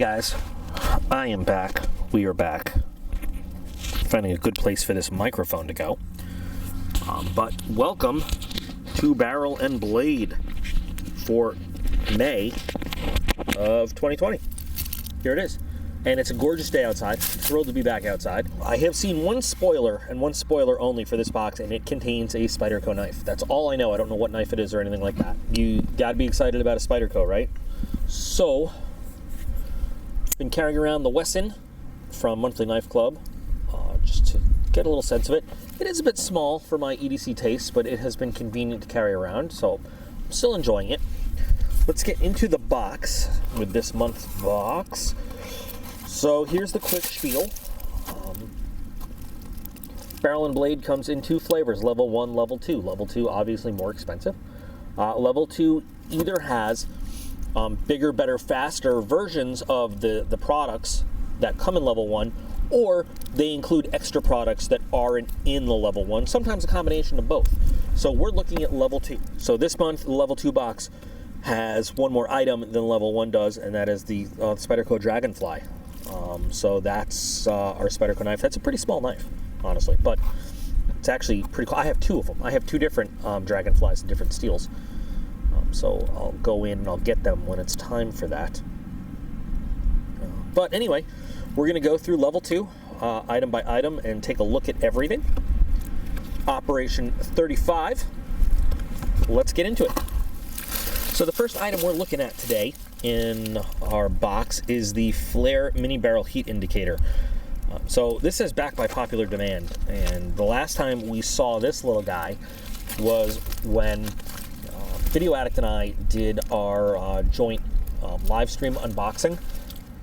Guys, I am back. We are back. Finding a good place for this microphone to go. But welcome to Barrel and Blade for May of 2020. Here it is. And it's a gorgeous day outside. I'm thrilled to be back outside. I have seen one spoiler, and one spoiler only for this box, and it contains a Spyderco knife. That's all I know. I don't know what knife it is or anything like that. You gotta be excited about a Spyderco, right? So, been carrying around the Wesson from Monthly Knife Club, just to get a little sense of it. It is a bit small for my EDC taste, but it has been convenient to carry around, so I'm still enjoying it. Let's get into the box with this month's box. So here's the quick spiel. Barrel and Blade comes in two flavors, level 1, level 2. Level 2 obviously more expensive. Level 2 either has bigger, better, faster versions of the products that come in level 1, or they include extra products that aren't in the level 1, sometimes a combination of both. So we're looking at level 2. So this month, the level 2 box has one more item than level 1 does, and that is the Spyderco Dragonfly. So that's our Spyderco knife. That's a pretty small knife, honestly, but it's actually pretty cool. I have two of them. I have two different Dragonflies in different steels. So I'll go in and I'll get them when it's time for that. But anyway, we're going to go through level 2, item by item, and take a look at everything. Operation 35. Let's get into it. So the first item we're looking at today in our box is the Flare Mini Barrel Heat Indicator. So this is back by popular demand, and the last time we saw this little guy was when Video Addict and I did our joint live stream unboxing,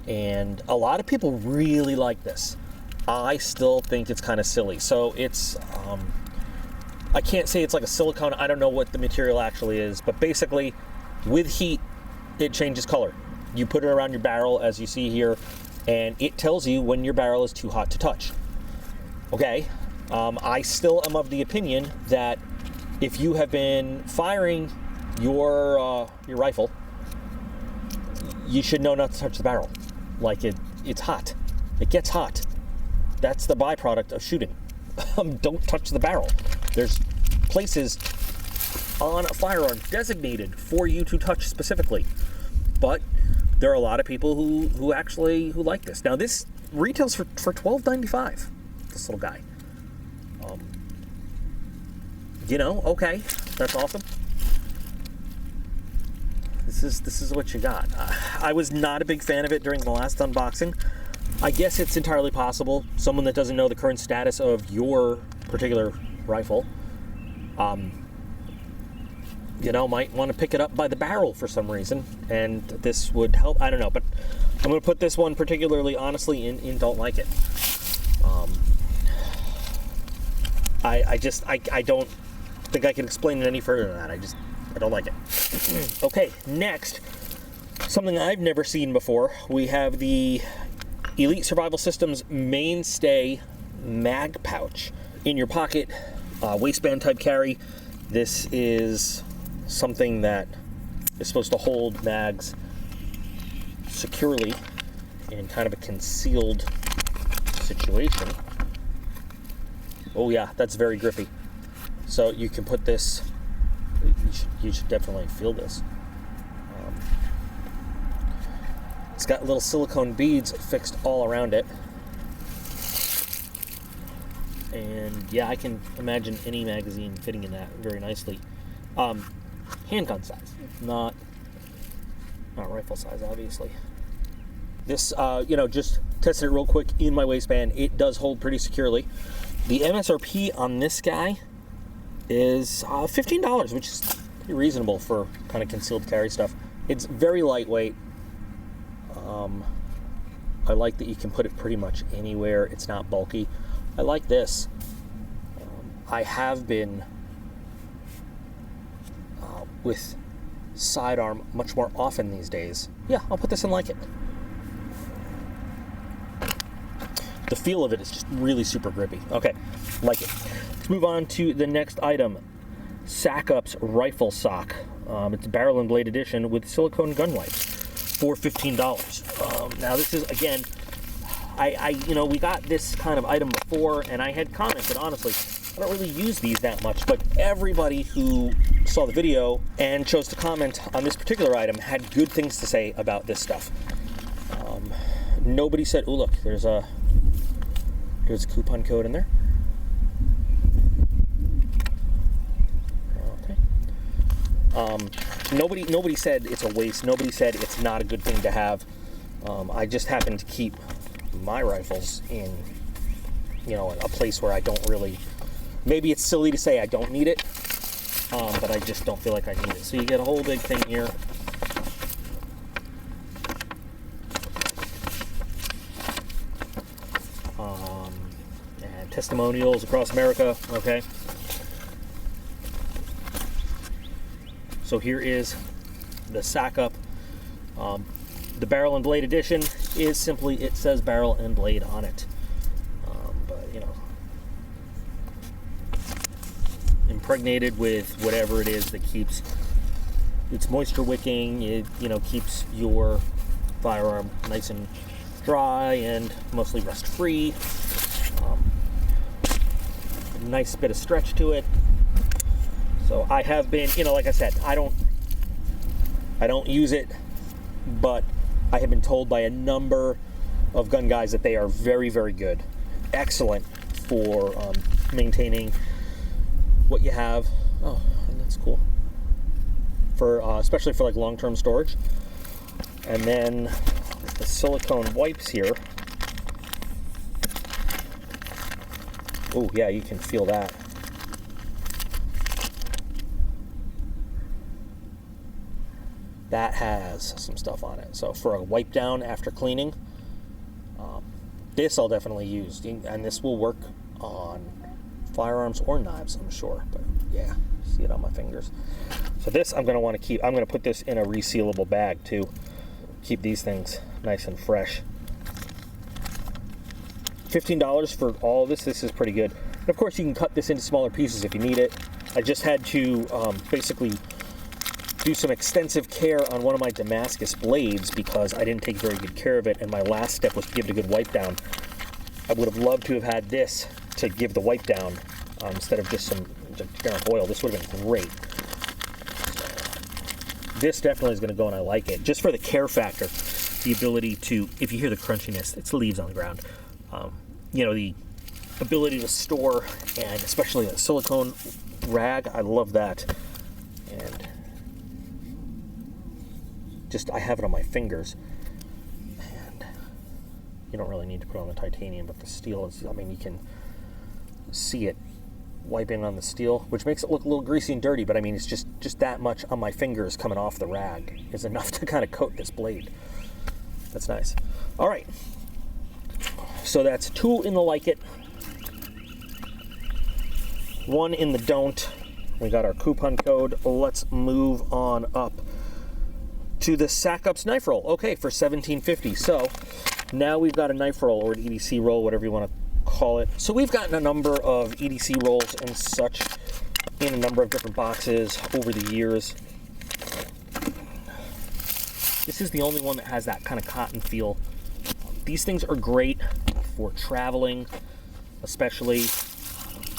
and a lot of people really like this. I still think it's kind of silly. So it's, I can't say it's like a silicone, I don't know what the material actually is, but basically with heat, it changes color. You put it around your barrel, as you see here, and it tells you when your barrel is too hot to touch. Okay, I still am of the opinion that if you have been firing your rifle, you should know not to touch the barrel. Like it's hot. It gets hot. That's the byproduct of shooting. Don't touch the barrel. There's places on a firearm designated for you to touch specifically. But there are a lot of people who like this. Now this retails for $12.95. This little guy. You know, okay, that's awesome. This is what you got. I was not a big fan of it during the last unboxing. I guess it's entirely possible someone that doesn't know the current status of your particular rifle, you know, might want to pick it up by the barrel for some reason, and this would help. I don't know, but I'm going to put this one particularly honestly in don't like it. I don't think I can explain it any further than that. I don't like it. Okay, next, something I've never seen before. We have the Elite Survival Systems Mainstay mag pouch. In your pocket, waistband type carry. This is something that is supposed to hold mags securely in kind of a concealed situation. Oh yeah, that's very grippy. So you can put this, you should definitely feel this. It's got little silicone beads fixed all around it. And yeah, I can imagine any magazine fitting in that very nicely. Handgun size, not rifle size, obviously. This, you know, just tested it real quick in my waistband. It does hold pretty securely. The MSRP on this guy is $15, which is pretty reasonable for kind of concealed carry stuff. It's very lightweight. I like that you can put it pretty much anywhere. It's not bulky. I like this. I have been with sidearm much more often these days. Yeah, I'll put this in like it. The feel of it is just really super grippy. Okay, like it. Let's move on to the next item. SackUps Rifle Sock. It's Barrel and Blade Edition with silicone gun wipes. for $15. Now this is, again, you know, we got this kind of item before, and I had commented, honestly, I don't really use these that much, but everybody who saw the video and chose to comment on this particular item had good things to say about this stuff. Nobody said, oh look, there's a coupon code in there. Okay. Nobody said it's a waste. Nobody said it's not a good thing to have. I just happen to keep my rifles in, you know, a place where I don't really, maybe it's silly to say I don't need it, but I just don't feel like I need it. So you get a whole big thing here. And testimonials across America, okay? So here is the SackUp. The barrel and blade edition is simply, it says barrel and blade on it. But, you know, impregnated with whatever it is that keeps, it's moisture wicking, it, you know, keeps your firearm nice and dry and mostly rust free. Nice bit of stretch to it. So I have been, you know, like I said, I don't use it, but I have been told by a number of gun guys that they are very, very good. Excellent for maintaining what you have. Oh, and that's cool. For especially for like long-term storage. And then the silicone wipes here. Oh yeah, you can feel that. That has some stuff on it. So for a wipe down after cleaning, this I'll definitely use, and this will work on firearms or knives, I'm sure. But yeah, see it on my fingers. So this I'm going to want to keep. I'm going to put this in a resealable bag too. Keep these things nice and fresh. $15 for all of this. This is pretty good. And of course, you can cut this into smaller pieces if you need it. I just had to basically do some extensive care on one of my Damascus blades because I didn't take very good care of it, and my last step was to give it a good wipe down. I would have loved to have had this to give the wipe down instead of just some generic oil. This would have been great. So, this definitely is going to go, and I like it. Just for the care factor, the ability to, if you hear the crunchiness, it's leaves on the ground. You know, the ability to store, and especially a silicone rag, I love that. And just, I have it on my fingers. And you don't really need to put on the titanium, but the steel is, I mean, you can see it wiping on the steel, which makes it look a little greasy and dirty, but I mean, it's just that much on my fingers coming off the rag is enough to kind of coat this blade. That's nice. All right. So that's 2 in the like it, 1 in the don't. We got our coupon code. Let's move on up to the SackUps knife roll. Okay, for $17.50. So now we've got a knife roll, or an EDC roll, whatever you want to call it. So we've gotten a number of EDC rolls and such in a number of different boxes over the years. This is the only one that has that kind of cotton feel. These things are great for traveling, especially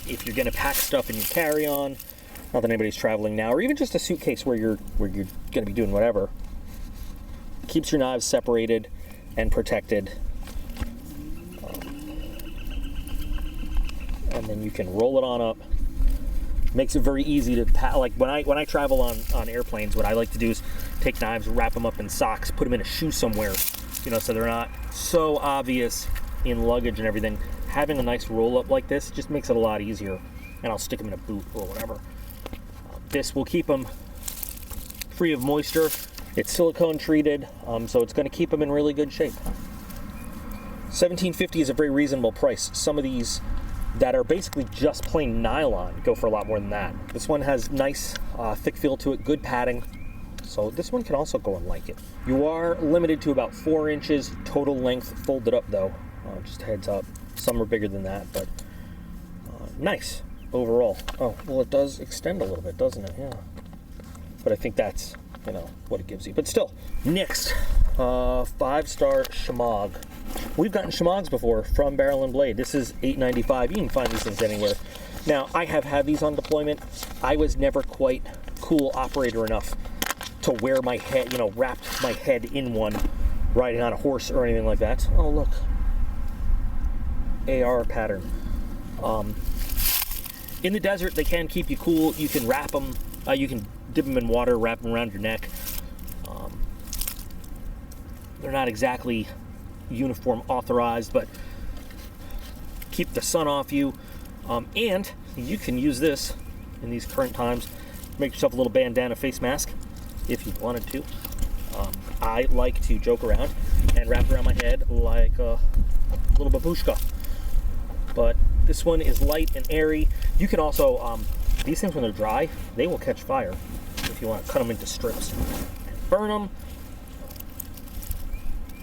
if you're going to pack stuff in your carry-on. Not that anybody's traveling now, or even just a suitcase where you're going to be doing whatever. Keeps your knives separated and protected, and then you can roll it on up. Makes it very easy to pack. Like when I travel on airplanes, what I like to do is take knives, wrap them up in socks, put them in a shoe somewhere, you know, so they're not so obvious in luggage and everything. Having a nice roll up like this just makes it a lot easier, and I'll stick them in a boot or whatever. This will keep them free of moisture. It's silicone treated, so it's going to keep them in really good shape. $17.50 is a very reasonable price. Some of these that are basically just plain nylon go for a lot more than that. This one has nice thick feel to it, good padding. So this one can also go and like it. You are limited to about 4 inches total length folded up though. Just heads up. Some are bigger than that, but nice overall. Oh, well, it does extend a little bit, doesn't it? Yeah. But I think that's you know, what it gives you. But still, next, 5-star Shemagh. We've gotten Shemaghs before from Barrel and Blade. This is $8.95. You can find these things anywhere. Now, I have had these on deployment. I was never quite cool operator enough to wear my head, you know, wrap my head in one riding on a horse or anything like that. Oh, look. AR pattern. In the desert, they can keep you cool. You can wrap them. You can dip them in water, wrap them around your neck. They're not exactly uniform authorized, but keep the sun off you. And you can use this in these current times. Make yourself a little bandana face mask if you wanted to. I like to joke around and wrap around my head like a little babushka. But this one is light and airy. You can also, these things when they're dry, they will catch fire if you want to cut them into strips and burn them.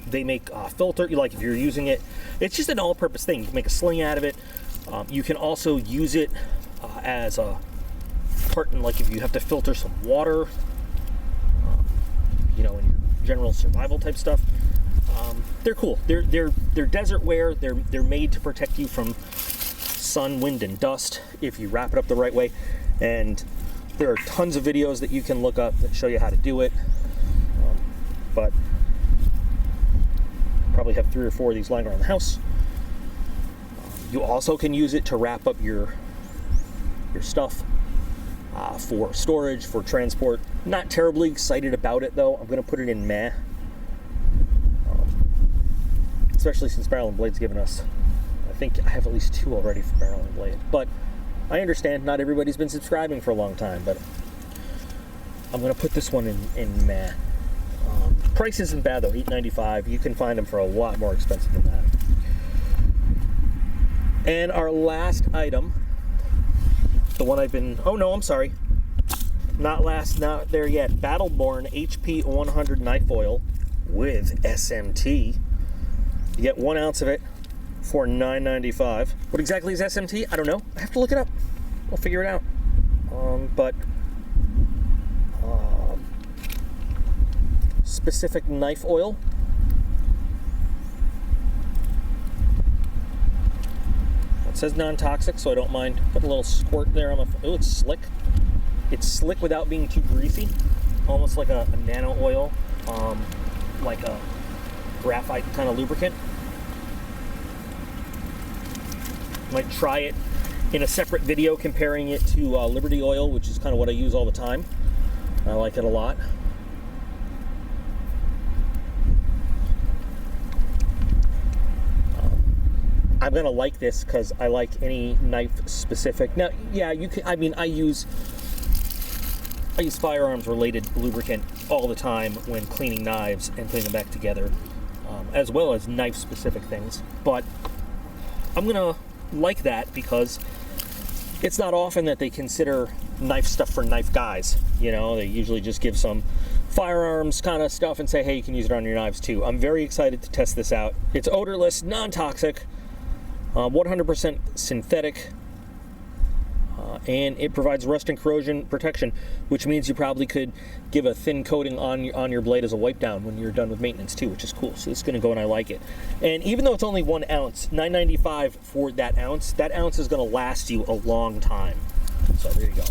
They make filter, like if you're using it, it's just an all-purpose thing. You can make a sling out of it. You can also use it as a part in, like if you have to filter some water, you know, in your general survival type stuff. They're cool. They're desert wear. They're made to protect you from sun, wind, and dust if you wrap it up the right way. And there are tons of videos that you can look up that show you how to do it. But probably have 3 or 4 of these lying around the house. You also can use it to wrap up your stuff for storage, for transport. Not terribly excited about it though. I'm going to put it in meh. Especially since Barrel and Blade's given us, I think I have at least 2 already for Barrel and Blade. But I understand not everybody's been subscribing for a long time, but I'm going to put this one in meh. Price isn't bad though, $8.95. You can find them for a lot more expensive than that. And our last item, the one I've been, oh no, I'm sorry. Not there yet. Battleborn HP 100 knife oil with SMT. You get 1 ounce of it for $9.95. What exactly is SMT? I don't know. I have to look it up. We'll figure it out. Specific knife oil. It says non-toxic, so I don't mind putting a little squirt there on my. Oh, it's slick. It's slick without being too greasy. Almost like a nano oil, like a graphite kind of lubricant. Might try it in a separate video comparing it to Liberty oil, which is kind of what I use all the time. I like it a lot. I'm gonna like this because I like any knife specific. Now, yeah, you can. I mean, I use firearms related lubricant all the time when cleaning knives and putting them back together, as well as knife specific things. But I'm gonna like that because it's not often that they consider knife stuff for knife guys. You know, they usually just give some firearms kind of stuff and say, hey, you can use it on your knives too. I'm very excited to test this out. It's odorless, non-toxic. 100% synthetic, and it provides rust and corrosion protection, which means you probably could give a thin coating on your blade as a wipe down when you're done with maintenance too, which is cool. So this is going to go, and I like it. And even though it's only 1 ounce, $9.95 for that ounce is going to last you a long time. So there you go.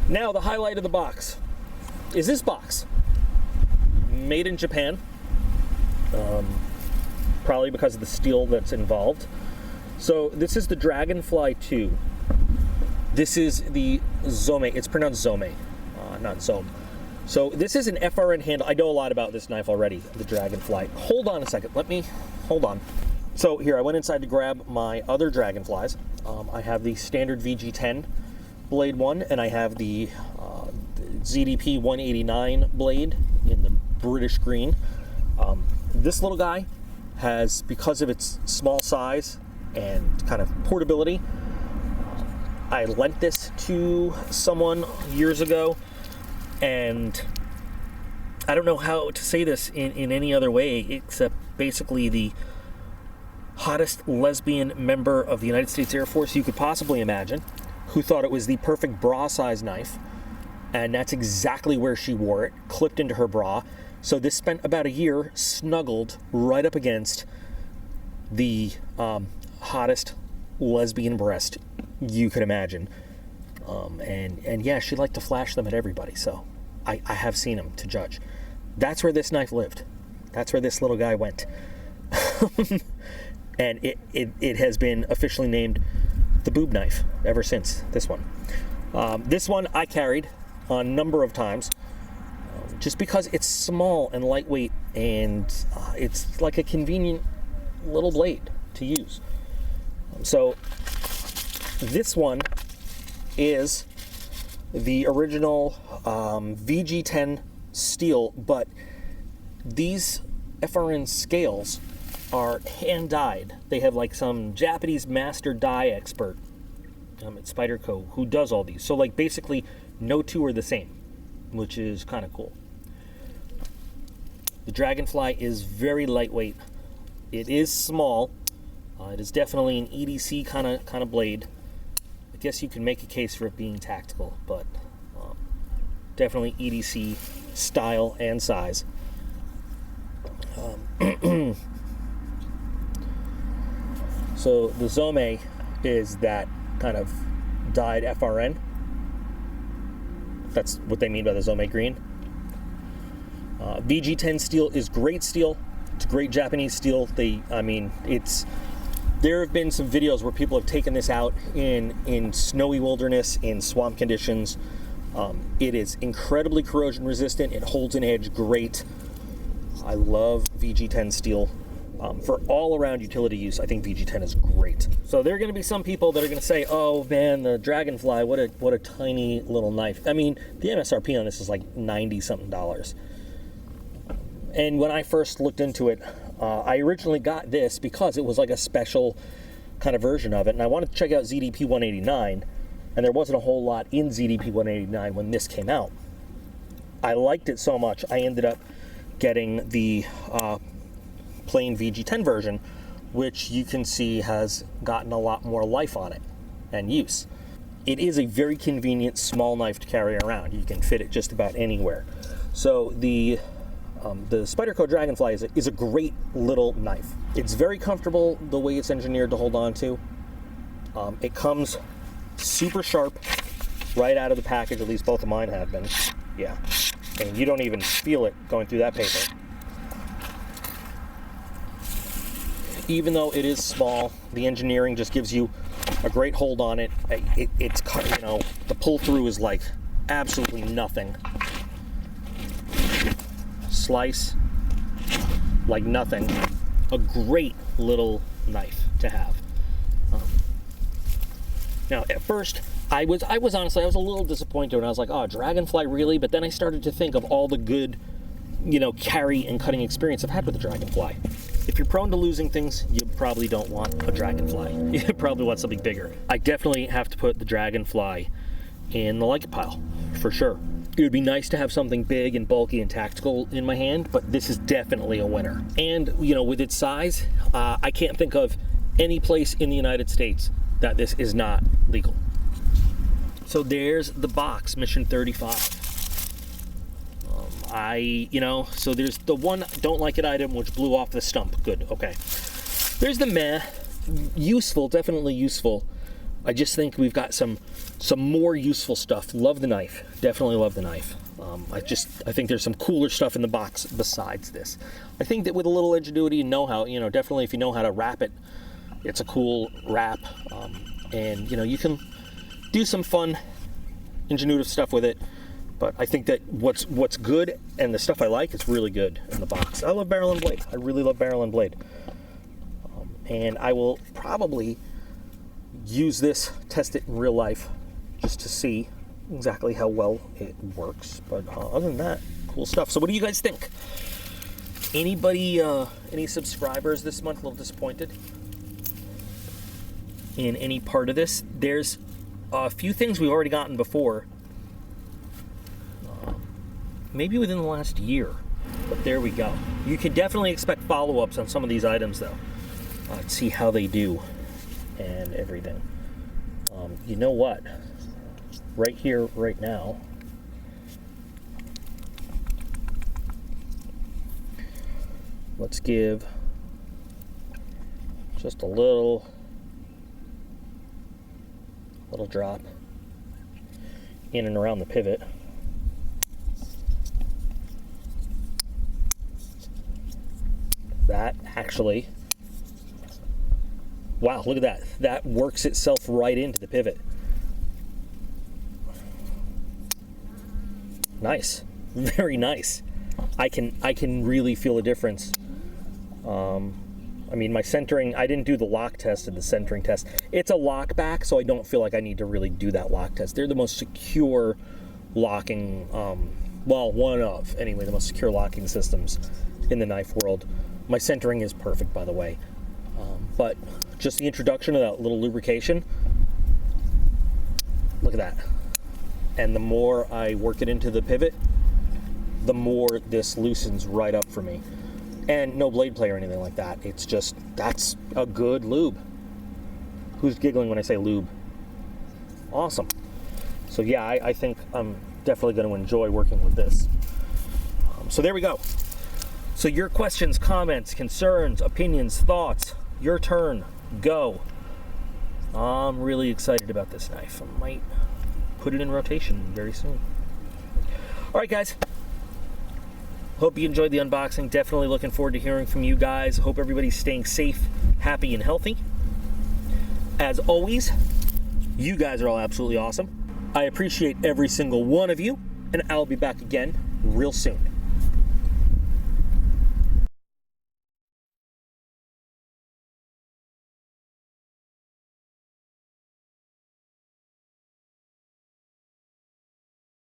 Now the highlight of the box is this box, made in Japan. Probably because of the steel that's involved. So this is the Dragonfly 2. This is the Zome. It's pronounced Zome, not Zome. So this is an FRN handle. I know a lot about this knife already, the Dragonfly. Hold on a second. Hold on. So here, I went inside to grab my other Dragonflies. I have the standard VG10 blade one, and I have the ZDP 189 blade in the British green. This little guy has, because of its small size and kind of portability, I lent this to someone years ago, and I don't know how to say this in any other way except basically the hottest lesbian member of the United States Air Force you could possibly imagine, who thought it was the perfect bra size knife, and that's exactly where she wore it, clipped into her bra. So this spent about a year snuggled right up against the hottest lesbian breast you could imagine. And yeah, she liked to flash them at everybody, so I have seen them to judge. That's where this knife lived. That's where this little guy went. And it has been officially named the boob knife ever since, this one. This one I carried a number of times, just because it's small and lightweight, and it's like a convenient little blade to use. So this one is the original VG10 steel, but these FRN scales are hand dyed. They have like some Japanese master dye expert at Spyderco who does all these. So like basically no two are the same, which is kind of cool. The Dragonfly is very lightweight. It is small. It is definitely an EDC kind of blade. I guess you can make a case for it being tactical, but definitely EDC style and size. So the Zome is that kind of dyed FRN. That's what they mean by the Zome green. VG10 steel is great steel. It's great Japanese steel. There have been some videos where people have taken this out in snowy wilderness, in swamp conditions. It is incredibly corrosion resistant. It holds an edge great. I love VG10 steel. For all around utility use, I think VG10 is great. So there are going to be some people that are going to say, oh man, the Dragonfly, what a tiny little knife. I mean, the MSRP on this is like $90-something. And when I first looked into it, I originally got this because it was like a special kind of version of it, and I wanted to check out ZDP 189, and there wasn't a whole lot in ZDP 189 when this came out. I liked it so much, I ended up getting the plain VG10 version, which you can see has gotten a lot more life on it and use. It is a very convenient small knife to carry around. You can fit it just about anywhere. So the Spyderco Dragonfly is a great little knife. It's very comfortable the way it's engineered to hold on to. It comes super sharp right out of the package, at least both of mine have been. Yeah, and you don't even feel it going through that paper. Even though it is small, the engineering just gives you a great hold on it. It's, you know, the pull through is like absolutely nothing. Slice like nothing. A great little knife to have. Now, at first, I was honestly, I was a little disappointed when I was like, oh, Dragonfly, really? But then I started to think of all the good, you know, carry and cutting experience I've had with the Dragonfly. If you're prone to losing things, you probably don't want a Dragonfly. You probably want something bigger. I definitely have to put the Dragonfly in the like it pile, for sure. It would be nice to have something big and bulky and tactical in my hand, but this is definitely a winner. And, you know, with its size, I can't think of any place in the United States that this is not legal. So there's the box, Mission 35. So there's the one don't like it item which blew off the stump. Good, okay. There's the meh, useful, definitely useful. I just think we've got some more useful stuff. Love the knife, definitely love the knife. I think there's some cooler stuff in the box besides this. I think that with a little ingenuity and know-how, you know, definitely if you know how to wrap it, it's a cool wrap. And you know, you can do some fun, ingenuitive stuff with it. But I think that what's good and the stuff I like is really good in the box. I love barrel and blade. I really love barrel and blade. And I will probably use this, test it in real life, just to see exactly how well it works. But other than that, cool stuff. So what do you guys think? Anybody, any subscribers this month a little disappointed in any part of this? There's a few things we've already gotten before. Maybe within the last year, but there we go. You can definitely expect follow-ups on some of these items, though. Let's see how they do and everything. You know what? Right here, right now, let's give just a little drop in and around the pivot. That actually, wow, look at that. That works itself right into the pivot. Nice, very nice. I can really feel a difference. I mean, my centering, I didn't do the lock test and the centering test. It's a lock back, so I don't feel like I need to really do that lock test. They're the most secure locking, well, one of, anyway, the most secure locking systems in the knife world. My centering is perfect, by the way. But just the introduction of that little lubrication, look at that. And the more I work it into the pivot, the more this loosens right up for me. And no blade play or anything like that. It's just, that's a good lube. Who's giggling when I say lube? Awesome. So yeah, I think I'm definitely going to enjoy working with this. So there we go. So your questions, comments, concerns, opinions, thoughts, your turn, go. I'm really excited about this knife. I might put it in rotation very soon. All right, guys. Hope you enjoyed the unboxing. Definitely looking forward to hearing from you guys. Hope everybody's staying safe, happy, and healthy. As always, you guys are all absolutely awesome. I appreciate every single one of you, and I'll be back again real soon.